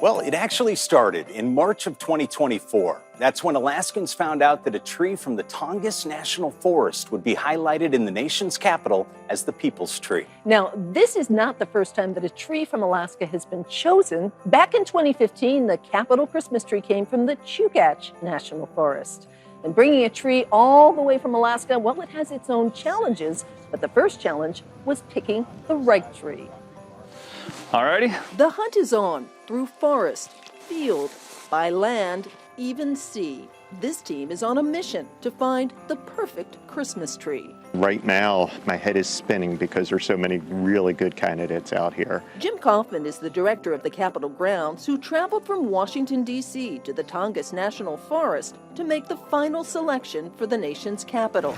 Well, it actually started in March of 2024. That's when Alaskans found out that a tree from the Tongass National Forest would be highlighted in the nation's capital as the people's tree. Now, this is not the first time that a tree from Alaska has been chosen. Back in 2015, the capital Christmas tree came from the Tongass National Forest. And bringing a tree all the way from Alaska, well, it has its own challenges, but the first challenge was picking the right tree. Alrighty. The hunt is on through forest, field, by land, even sea. This team is on a mission to find the perfect Christmas tree. Right now, my head is spinning because there's so many really good candidates out here. Jim Kaufman is the director of the Capitol grounds who traveled from Washington, D.C. to the Tongass National Forest to make the final selection for the nation's capital.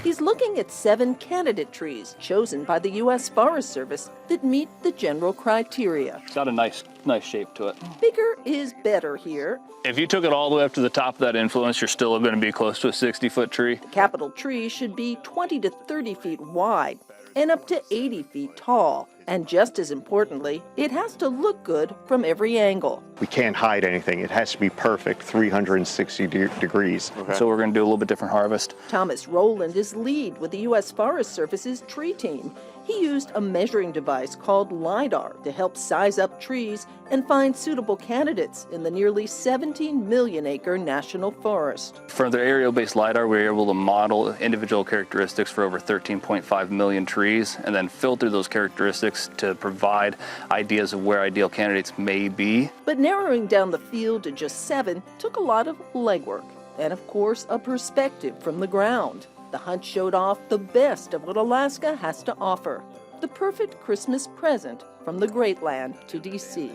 He's looking at 7 candidate trees chosen by the U.S. Forest Service that meet the general criteria. It's got a nice shape to it. Bigger is better here. If you took it all the way up to the top of that influence, you're still going to be close to a 60-foot tree. The capital tree should be 20 to 30 feet wide and up to 80 feet tall. And just as importantly, it has to look good from every angle. We can't hide anything. It has to be perfect, 360 degrees. Okay. So we're going to do a little bit different harvest. Thomas Rowland is lead with the U.S. Forest Service's tree team. He used a measuring device called LiDAR to help size up trees and find suitable candidates in the nearly 17 million acre national forest. For the aerial-based LiDAR, we were able to model individual characteristics for over 13.5 million trees and then filter those characteristics to provide ideas of where ideal candidates may be. But narrowing down the field to just 7 took a lot of legwork and, of course, a perspective from the ground. The hunt showed off the best of what Alaska has to offer, the perfect Christmas present from the Great Land to D.C.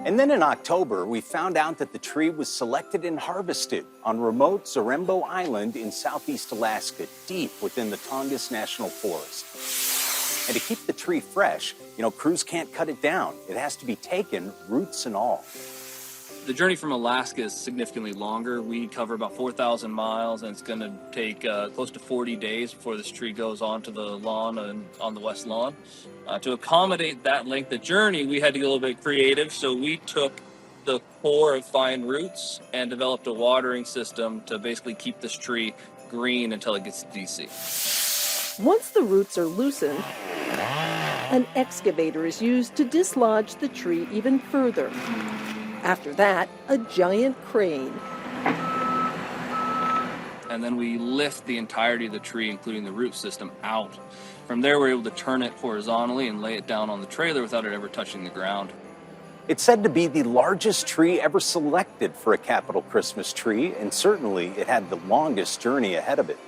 And then in October, we found out that the tree was selected and harvested on remote Zarembo Island in southeast Alaska, deep within the Tongass National Forest. And to keep the tree fresh, crews can't cut it down. It has to be taken, roots and all. The journey from Alaska is significantly longer. We cover about 4,000 miles, and it's going to take close to 40 days before this tree goes onto the lawn and on the west lawn. To accommodate that length of journey, we had to get a little bit creative, so we took the core of fine roots and developed a watering system to basically keep this tree green until it gets to DC. Once the roots are loosened, an excavator is used to dislodge the tree even further. After that, a giant crane. And then we lift the entirety of the tree, including the root system, out. From there, we're able to turn it horizontally and lay it down on the trailer without it ever touching the ground. It's said to be the largest tree ever selected for a capital Christmas tree, and certainly it had the longest journey ahead of it.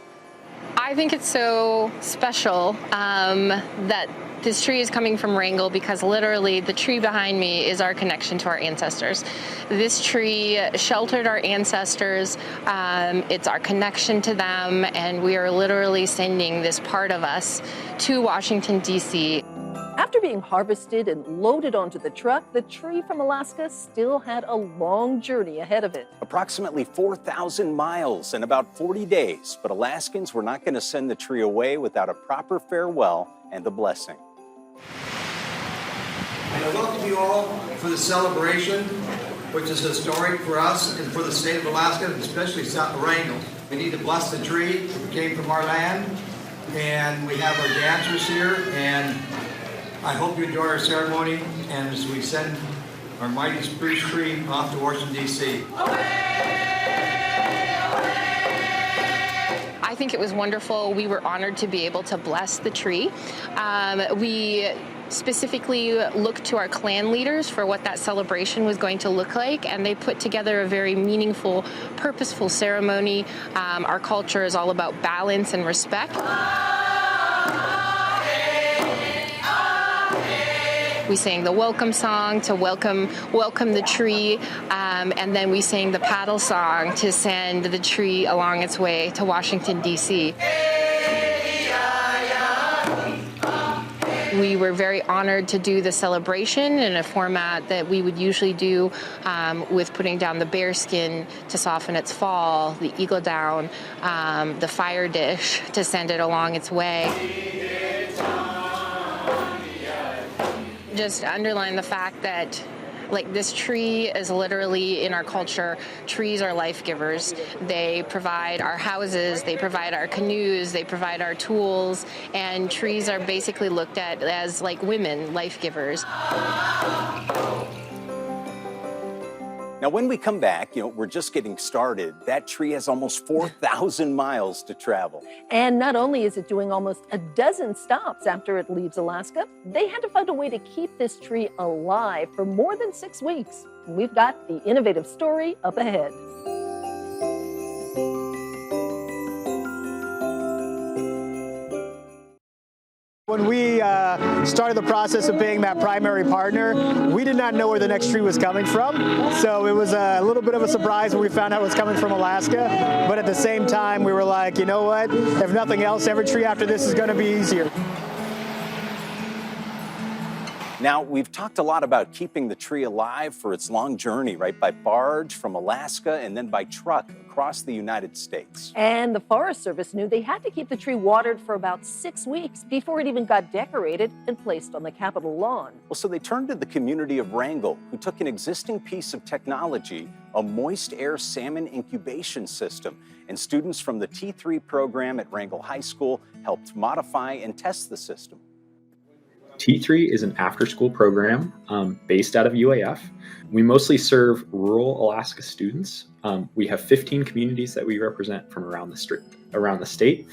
I think it's so special that this tree is coming from Wrangell because literally the tree behind me is our connection to our ancestors. This tree sheltered our ancestors. It's our connection to them, and we are literally sending this part of us to Washington, D.C. After being harvested and loaded onto the truck, the tree from Alaska still had a long journey ahead of it. Approximately 4,000 miles and about 40 days, but Alaskans were not going to send the tree away without a proper farewell and a blessing. And I welcome you all for the celebration, which is historic for us and for the state of Alaska, and especially South Wrangell. We need to bless the tree. It came from our land, and we have our dancers here, and I hope you enjoy our ceremony, and as we send our mighty spruce tree off to Washington, D.C. I think it was wonderful. We were honored to be able to bless the tree. We specifically looked to our clan leaders for what that celebration was going to look like, and they put together a very meaningful, purposeful ceremony. Our culture is all about balance and respect. We sang the welcome song to welcome the tree, and then we sang the paddle song to send the tree along its way to Washington, D.C. We were very honored to do the celebration in a format that we would usually do with putting down the bearskin to soften its fall, the eagle down, the fire dish to send it along its way. just underline the fact that this tree is literally in our culture. Trees are life givers. They provide our houses, they provide our canoes, they provide our tools, and trees are basically looked at as like women, life givers. Now, when we come back, we're just getting started. That tree has almost 4,000 miles to travel. And not only is it doing almost a dozen stops after it leaves Alaska, they had to find a way to keep this tree alive for more than 6 weeks. We've got the innovative story up ahead. When we started the process of being that primary partner, we did not know where the next tree was coming from. So it was a little bit of a surprise when we found out it was coming from Alaska. But at the same time, we were like, you know what? If nothing else, every tree after this is going to be easier. Now, we've talked a lot about keeping the tree alive for its long journey, right? By barge from Alaska and then by truck across the United States. And the Forest Service knew they had to keep the tree watered for about 6 weeks before it even got decorated and placed on the Capitol lawn. Well, so they turned to the community of Wrangell, who took an existing piece of technology, a moist air salmon incubation system, and students from the T3 program at Wrangell High School helped modify and test the system. T3 is an after-school program based out of UAF. We mostly serve rural Alaska students. We have 15 communities that we represent from around the state.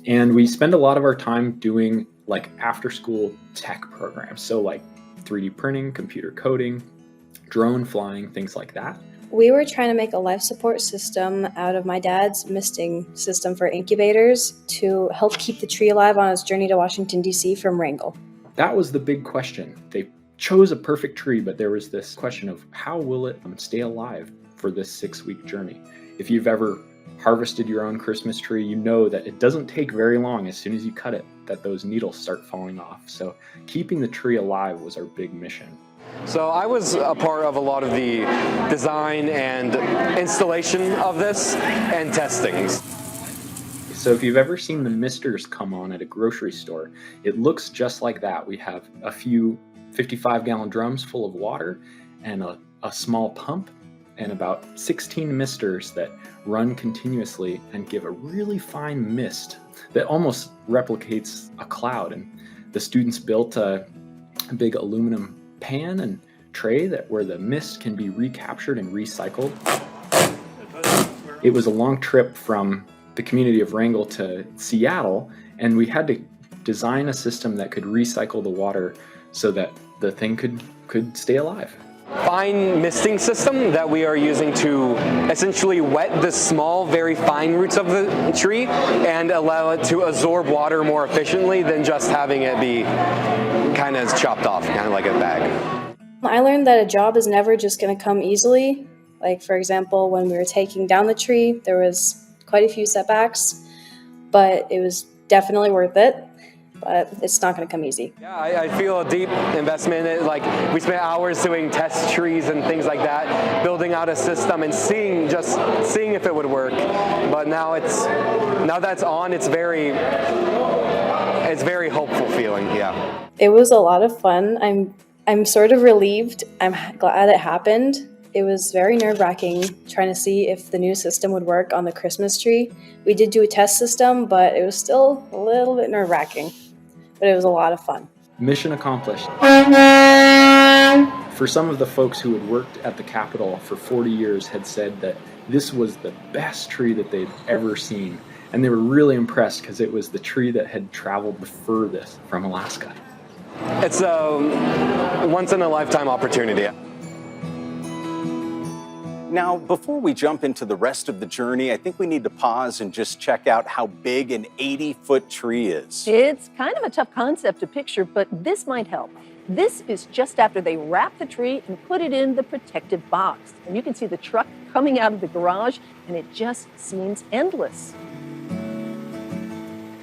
And we spend a lot of our time doing after-school tech programs. So 3D printing, computer coding, drone flying, things like that. We were trying to make a life support system out of my dad's misting system for incubators to help keep the tree alive on its journey to Washington, D.C. from Wrangell. That was the big question. They chose a perfect tree, but there was this question of how will it stay alive for this 6-week journey? If you've ever harvested your own Christmas tree, you know that it doesn't take very long as soon as you cut it that those needles start falling off. So keeping the tree alive was our big mission. So I was a part of a lot of the design and installation of this and testing. So if you've ever seen the misters come on at a grocery store, it looks just like that. We have a few 55-gallon drums full of water and a small pump and about 16 misters that run continuously and give a really fine mist that almost replicates a cloud. And the students built a big aluminum pan and tray where the mist can be recaptured and recycled. It was a long trip from the community of Wrangell to Seattle, and we had to design a system that could recycle the water so that the thing could stay alive. Fine misting system that we are using to essentially wet the small, very fine roots of the tree and allow it to absorb water more efficiently than just having it be kind of chopped off, kind of like a bag. I learned that a job is never just going to come easily. Like, for example, when we were taking down the tree, there was quite a few setbacks, but it was definitely worth it. But it's not going to come easy. Yeah, I feel a deep investment in it. We spent hours doing test trees and things like that, building out a system and seeing if it would work. But now that's on, it's very hopeful feeling. Yeah. It was a lot of fun. I'm sort of relieved. I'm glad it happened. It was very nerve-wracking trying to see if the new system would work on the Christmas tree. We did do a test system, but it was still a little bit nerve-wracking. But it was a lot of fun. Mission accomplished. For some of the folks who had worked at the Capitol for 40 years had said that this was the best tree that they'd ever seen. And they were really impressed because it was the tree that had traveled the furthest from Alaska. It's a once-in-a-lifetime opportunity. Now, before we jump into the rest of the journey, I think we need to pause and just check out how big an 80-foot tree is. It's kind of a tough concept to picture, but this might help. This is just after they wrap the tree and put it in the protective box. And you can see the truck coming out of the garage, and it just seems endless.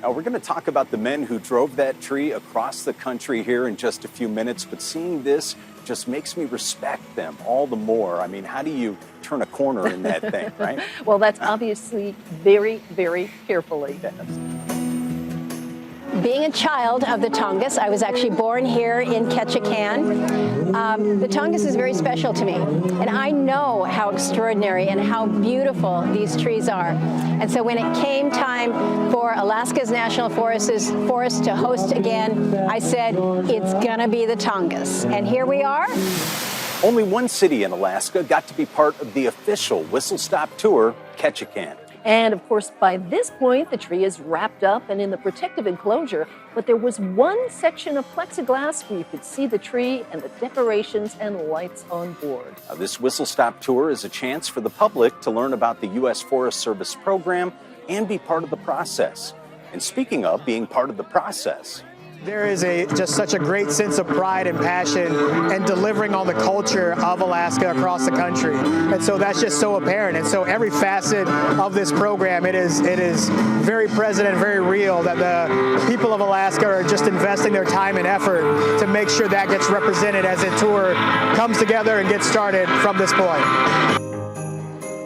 Now, we're going to talk about the men who drove that tree across the country here in just a few minutes, but seeing this just makes me respect them all the more. I mean, how do you turn a corner in that thing, right? Well, that's obviously very, very carefully. Being a child of the Tongass, I was actually born here in Ketchikan. The Tongass is very special to me, and I know how extraordinary and how beautiful these trees are. And so when it came time for Alaska's National Forest to host again, I said, it's gonna be the Tongass. And here we are. Only one city in Alaska got to be part of the official whistle-stop tour, Ketchikan. And of course, by this point, the tree is wrapped up and in the protective enclosure, but there was one section of plexiglass where you could see the tree and the decorations and lights on board. Now, this whistle-stop tour is a chance for the public to learn about the U.S. Forest Service program and be part of the process. And speaking of being part of the process, there is just such a great sense of pride and passion and delivering on the culture of Alaska across the country. And so that's just so apparent. And so every facet of this program, it is very present and very real that the people of Alaska are just investing their time and effort to make sure that gets represented as the tour comes together and gets started from this point.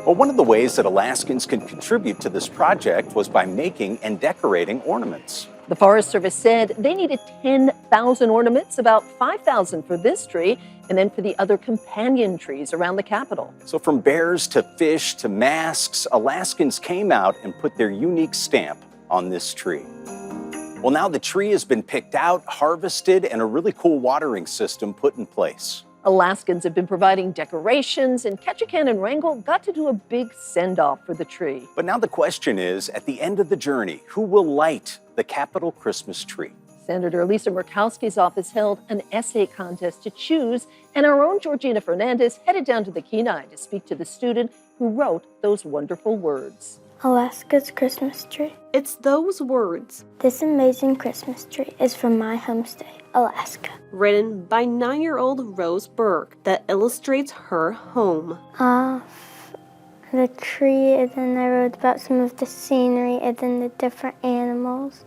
Well, one of the ways that Alaskans can contribute to this project was by making and decorating ornaments. The Forest Service said they needed 10,000 ornaments, about 5,000 for this tree, and then for the other companion trees around the Capitol. So from bears to fish to masks, Alaskans came out and put their unique stamp on this tree. Well, now the tree has been picked out, harvested, and a really cool watering system put in place. Alaskans have been providing decorations, and Ketchikan and Wrangell got to do a big send-off for the tree. But now the question is, at the end of the journey, who will light the Capitol Christmas tree? Senator Lisa Murkowski's office held an essay contest to choose, and our own Georgina Fernandez headed down to the Kenai to speak to the student who wrote those wonderful words. Alaska's Christmas tree. It's those words. This amazing Christmas tree is from my home state, Alaska. Written by 9-year-old Rose Burke that illustrates her home. The tree, and then I wrote about some of the scenery, and then the different animals.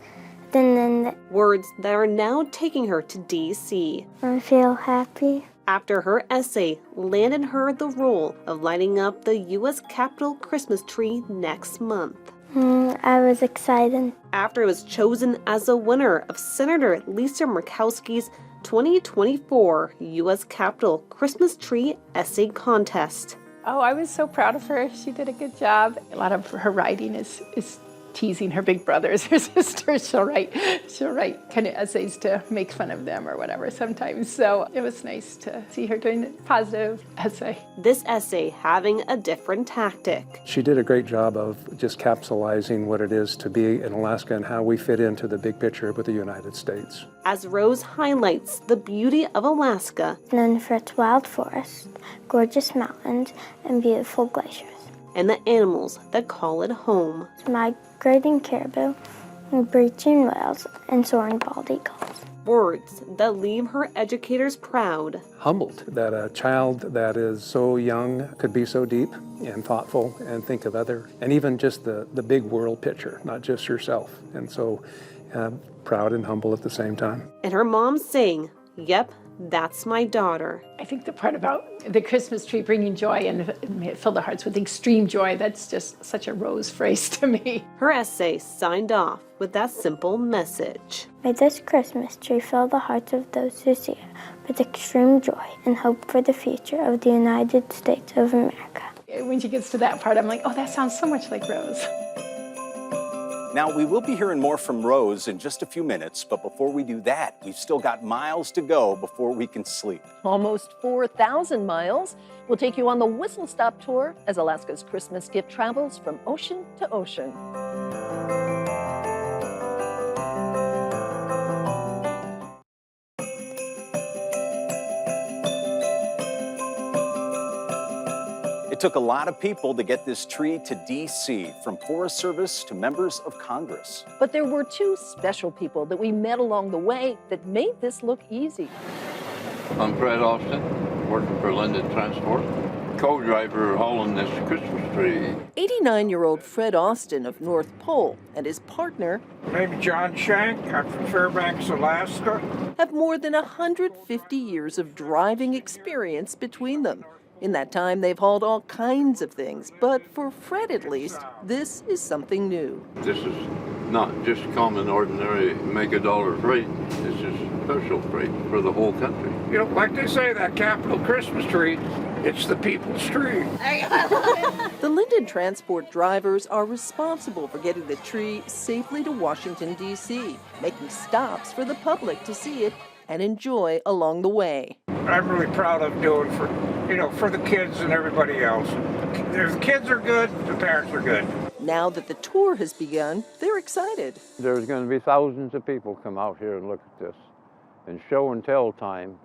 Words that are now taking her to D.C. I feel happy. After her essay landed her the role of lighting up the U.S. Capitol Christmas tree next month. I was excited. After it was chosen as the winner of Senator Lisa Murkowski's 2024 U.S. Capitol Christmas Tree Essay Contest. Oh, I was so proud of her. She did a good job. A lot of her writing is teasing her big brothers, her sisters. She'll write kind of essays to make fun of them or whatever sometimes. So it was nice to see her doing a positive essay. This essay having a different tactic. She did a great job of just capsulizing what it is to be in Alaska and how we fit into the big picture with the United States. As Rose highlights the beauty of Alaska. Known for its wild forests, gorgeous mountains, and beautiful glaciers. And the animals that call it home. Migrating caribou, breaching whales, and soaring bald eagles. Words that leave her educators proud. Humbled that a child that is so young could be so deep and thoughtful and think of other, and even just the big world picture, not just herself. And so proud and humble at the same time. And her mom saying, yep, that's my daughter. I think the part about the Christmas tree bringing joy and fill the hearts with extreme joy, that's just such a Rose phrase to me. Her essay signed off with that simple message. May this Christmas tree fill the hearts of those who see it with extreme joy and hope for the future of the United States of America. When she gets to that part, I'm like, oh, that sounds so much like Rose. Now, we will be hearing more from Rose in just a few minutes, but before we do that, we've still got miles to go before we can sleep. Almost 4,000 miles. We'll take you on the Whistle Stop tour as Alaska's Christmas gift travels from ocean to ocean. It took a lot of people to get this tree to D.C., from Forest Service to members of Congress. But there were two special people that we met along the way that made this look easy. I'm Fred Austin, working for London Transport, co-driver hauling this Christmas tree. 89-year-old Fred Austin of North Pole and his partner, I'm John Shank. I'm from Fairbanks, Alaska. Have more than 150 years of driving experience between them. In that time, they've hauled all kinds of things, but for Fred at least, this is something new. This is not just common, ordinary, make a dollar freight. It's just special freight for the whole country. You know, like they say, that Capitol Christmas tree, it's the people's tree. The Linden Transport drivers are responsible for getting the tree safely to Washington, D.C., making stops for the public to see it and enjoy along the way. I'm really proud of doing for the kids and everybody else. If the kids are good, the parents are good. Now that the tour has begun, they're excited. There's going to be thousands of people come out here and look at this. And show and tell time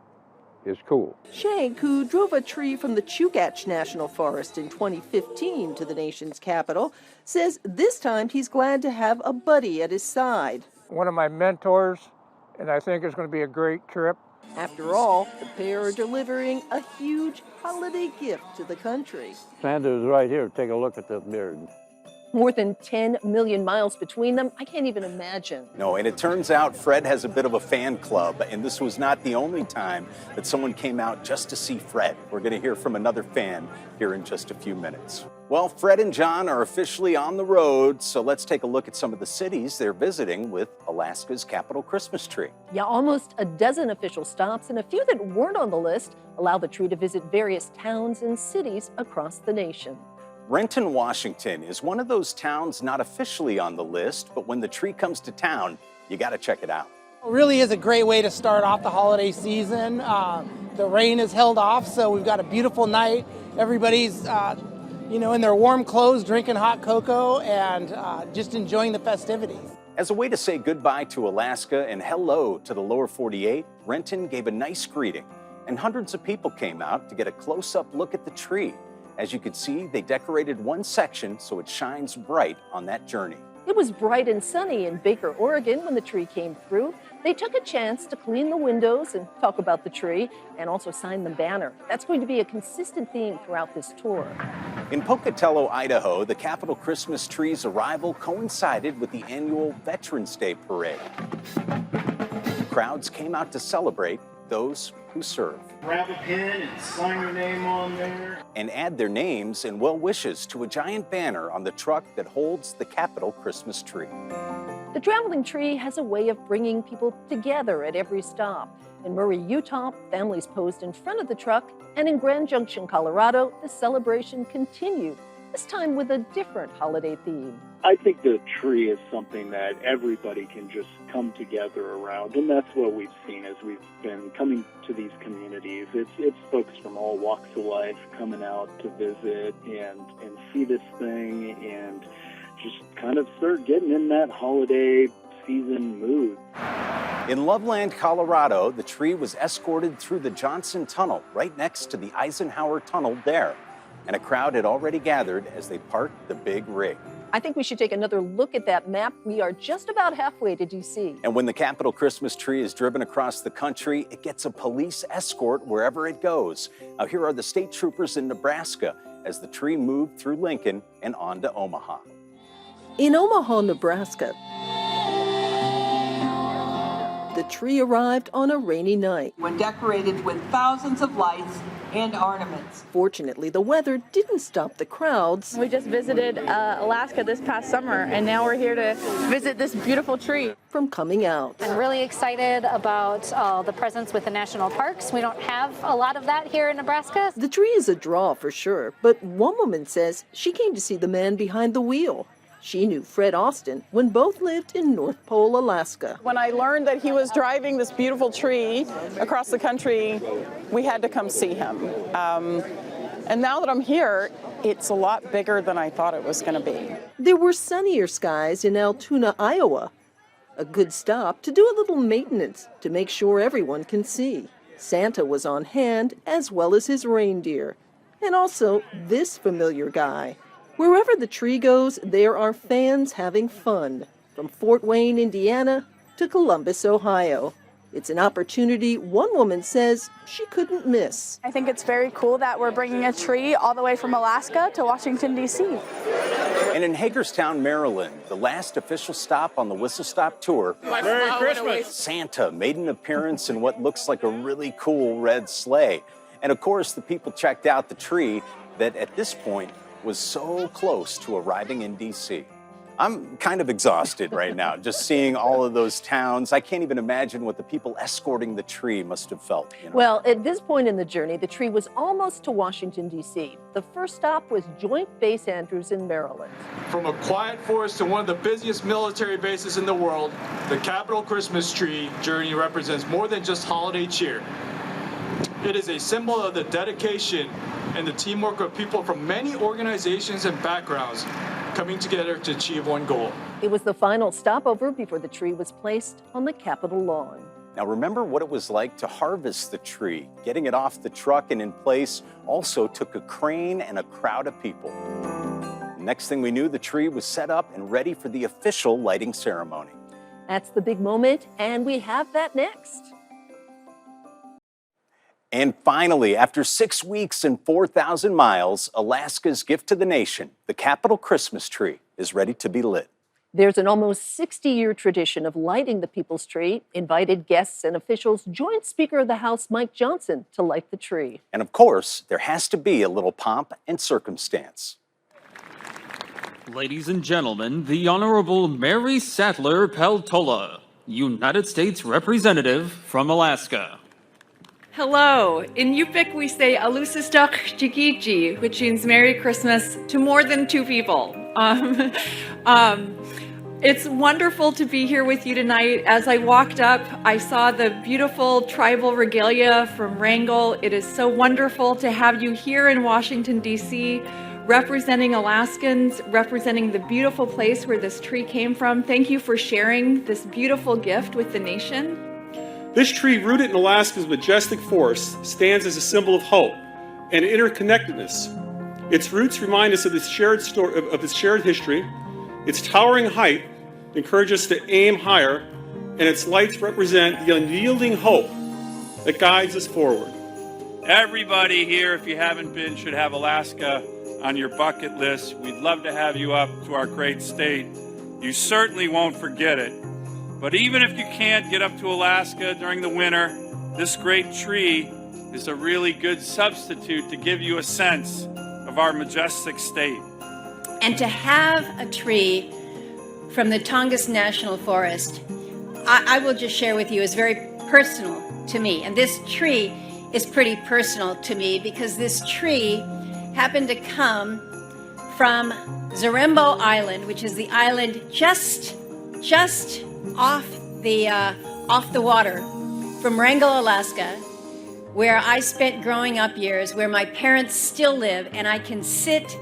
is cool. Shank, who drove a tree from the Tongass National Forest in 2015 to the nation's capital, says this time he's glad to have a buddy at his side. One of my mentors, and I think it's going to be a great trip. After all, the pair are delivering a huge holiday gift to the country. Santa is right here. Take a look at this beard. More than 10 million miles between them. I can't even imagine. No, and it turns out Fred has a bit of a fan club, and this was not the only time that someone came out just to see Fred. We're going to hear from another fan here in just a few minutes. Well, Fred and John are officially on the road, so let's take a look at some of the cities they're visiting with Alaska's Capitol Christmas tree. Yeah, almost a dozen official stops, and a few that weren't on the list allow the tree to visit various towns and cities across the nation. Renton, Washington is one of those towns not officially on the list, but when the tree comes to town, you got to check it out. It really is a great way to start off the holiday season. The rain is held off, so we've got a beautiful night. Everybody's, in their warm clothes, drinking hot cocoa, and just enjoying the festivities. As a way to say goodbye to Alaska and hello to the lower 48, Renton gave a nice greeting, and hundreds of people came out to get a close-up look at the tree. As you can see, they decorated one section so it shines bright on that journey. It was bright and sunny in Baker, Oregon when the tree came through. They took a chance to clean the windows and talk about the tree and also sign the banner. That's going to be a consistent theme throughout this tour. In Pocatello, Idaho, the Capitol Christmas tree's arrival coincided with the annual Veterans Day Parade. Crowds came out to celebrate those who serve. Grab a pen and sign your name on there. And add their names and well wishes to a giant banner on the truck that holds the Capitol Christmas tree. The traveling tree has a way of bringing people together at every stop. In Murray, Utah, families posed in front of the truck, and in Grand Junction, Colorado, the celebration continued, this time with a different holiday theme. I think the tree is something that everybody can just come together around, and that's what we've seen as we've been coming to these communities. It's folks from all walks of life coming out to visit and see this thing and just kind of start getting in that holiday season mood. In Loveland, Colorado, the tree was escorted through the Johnson Tunnel right next to the Eisenhower Tunnel there, and a crowd had already gathered as they parked the big rig. I think we should take another look at that map. We are just about halfway to D.C. And when the Capitol Christmas tree is driven across the country, it gets a police escort wherever it goes. Now, here are the state troopers in Nebraska as the tree moved through Lincoln and on to Omaha. In Omaha, Nebraska, the tree arrived on a rainy night. When decorated with thousands of lights and ornaments. Fortunately, the weather didn't stop the crowds. We just visited Alaska this past summer, and now we're here to visit this beautiful tree. From coming out. I'm really excited about the presence with the national parks. We don't have a lot of that here in Nebraska. The tree is a draw for sure, but one woman says she came to see the man behind the wheel. She knew Fred Austin when both lived in North Pole, Alaska. When I learned that he was driving this beautiful tree across the country, we had to come see him. And now that I'm here, it's a lot bigger than I thought it was going to be. There were sunnier skies in Altoona, Iowa. A good stop to do a little maintenance to make sure everyone can see. Santa was on hand, as well as his reindeer. And also this familiar guy. Wherever the tree goes, there are fans having fun, from Fort Wayne, Indiana, to Columbus, Ohio. It's an opportunity one woman says she couldn't miss. I think it's very cool that we're bringing a tree all the way from Alaska to Washington, D.C. And in Hagerstown, Maryland, the last official stop on the Whistle Stop tour, Merry Christmas! Santa made an appearance in what looks like a really cool red sleigh. And of course, the people checked out the tree that at this point was so close to arriving in D.C. I'm kind of exhausted right now, just seeing all of those towns. I can't even imagine what the people escorting the tree must have felt. Well, at this point in the journey, the tree was almost to Washington, D.C. The first stop was Joint Base Andrews in Maryland. From a quiet forest to one of the busiest military bases in the world, the Capitol Christmas tree journey represents more than just holiday cheer. It is a symbol of the dedication and the teamwork of people from many organizations and backgrounds coming together to achieve one goal. It was the final stopover before the tree was placed on the Capitol lawn. Now remember what it was like to harvest the tree. Getting it off the truck and in place also took a crane and a crowd of people. Next thing we knew, the tree was set up and ready for the official lighting ceremony. That's the big moment, and we have that next. And finally, after 6 weeks and 4,000 miles, Alaska's gift to the nation, the Capitol Christmas tree, is ready to be lit. There's an almost 60-year tradition of lighting the people's tree. Invited guests and officials joined Speaker of the House Mike Johnson to light the tree. And of course, there has to be a little pomp and circumstance. Ladies and gentlemen, the Honorable Mary Sattler Peltola, United States Representative from Alaska. Hello. In Yupik, we say Alusistak Jigiji, which means Merry Christmas to more than two people. It's wonderful to be here with you tonight. As I walked up, I saw the beautiful tribal regalia from Wrangell. It is so wonderful to have you here in Washington, D.C., representing Alaskans, representing the beautiful place where this tree came from. Thank you for sharing this beautiful gift with the nation. This tree, rooted in Alaska's majestic forest, stands as a symbol of hope and interconnectedness. Its roots remind us of its shared story, of its shared history. Its towering height encourages us to aim higher, and its lights represent the unyielding hope that guides us forward. Everybody here, if you haven't been, should have Alaska on your bucket list. We'd love to have you up to our great state. You certainly won't forget it. But even if you can't get up to Alaska during the winter, this great tree is a really good substitute to give you a sense of our majestic state. And to have a tree from the Tongass National Forest, I will just share with you, is very personal to me. And this tree is pretty personal to me because this tree happened to come from Zarembo Island, which is the island just off the water from Wrangell, Alaska, where I spent growing up years, where my parents still live, and I can sit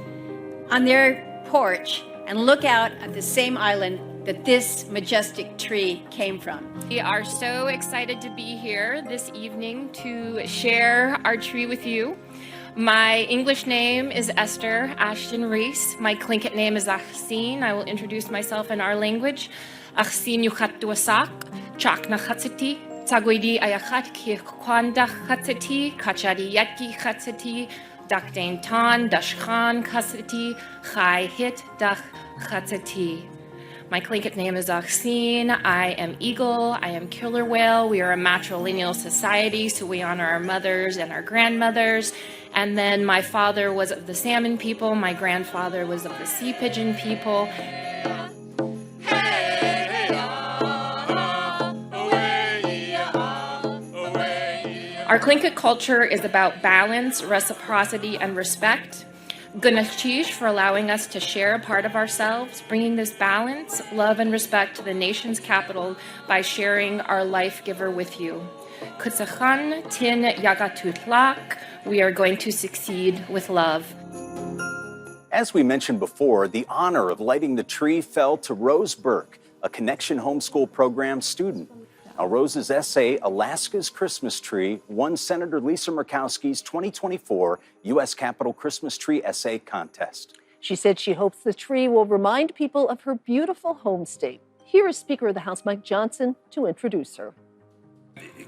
on their porch and look out at the same island that this majestic tree came from. We are so excited to be here this evening to share our tree with you. My English name is Esther Ashton Reese. My Tlingit name is Achsin. I will introduce myself in our language. Achsin yuchatuasak, chakna chatsiti, tagwidi ayachat ki kwanda chatsiti, kachari yatki chatsiti, dakdain tan, dashkhan chatsiti, chai hit dach chatsiti. My Tlingit name is Achsin. I am eagle. I am killer whale. We are a matrilineal society, so we honor our mothers and our grandmothers. And then my father was of the salmon people. My grandfather was of the sea pigeon people. Our Tlingit culture is about balance, reciprocity, and respect. Gunachish for allowing us to share a part of ourselves, bringing this balance, love, and respect to the nation's capital by sharing our life giver with you. Kutsachan tin yagatutlak, we are going to succeed with love. As we mentioned before, the honor of lighting the tree fell to Rose Burke, a Connection Homeschool Program student. Now, Rose's essay, Alaska's Christmas Tree, won Senator Lisa Murkowski's 2024 U.S. Capitol Christmas Tree Essay Contest. She said she hopes the tree will remind people of her beautiful home state. Here is Speaker of the House Mike Johnson to introduce her.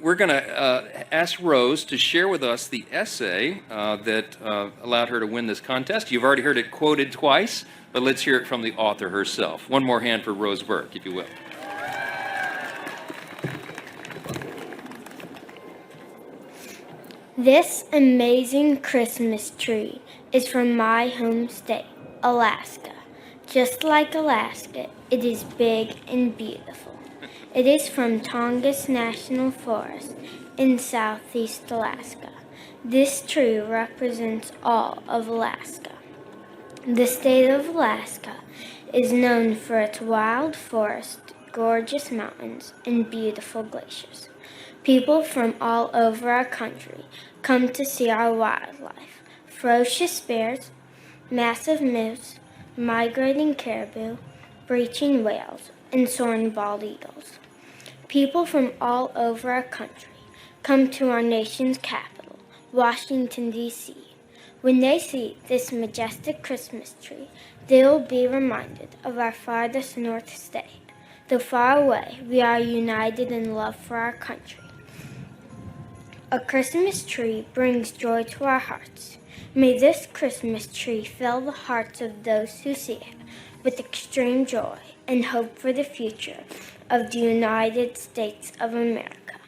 We're going to ask Rose to share with us the essay that allowed her to win this contest. You've already heard it quoted twice, but let's hear it from the author herself. One more hand for Rose Burke, if you will. This amazing Christmas tree is from my home state, Alaska, Just like Alaska, it is big and beautiful. It is from Tongass National Forest in southeast Alaska. This tree represents all of Alaska. The state of Alaska is known for its wild forest, gorgeous mountains, and beautiful glaciers. People from all over our country come to see our wildlife: ferocious bears, massive moose, migrating caribou, breaching whales, and soaring bald eagles. People from all over our country come to our nation's capital, Washington, D.C. When they see this majestic Christmas tree, they will be reminded of our farthest north state. Though far away, we are united in love for our country. A Christmas tree brings joy to our hearts. May this Christmas tree fill the hearts of those who see it with extreme joy and hope for the future of the United States of America.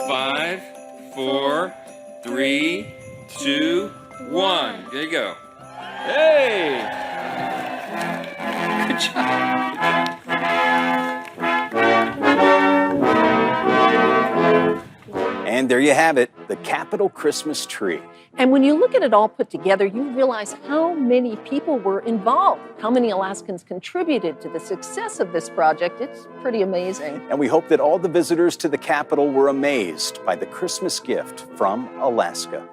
5, 4, 3, 2, 1. There you go. Hey! Good job. And there you have it, the Capitol Christmas tree. And when you look at it all put together, you realize how many people were involved, how many Alaskans contributed to the success of this project. It's pretty amazing. And we hope that all the visitors to the Capitol were amazed by the Christmas gift from Alaska.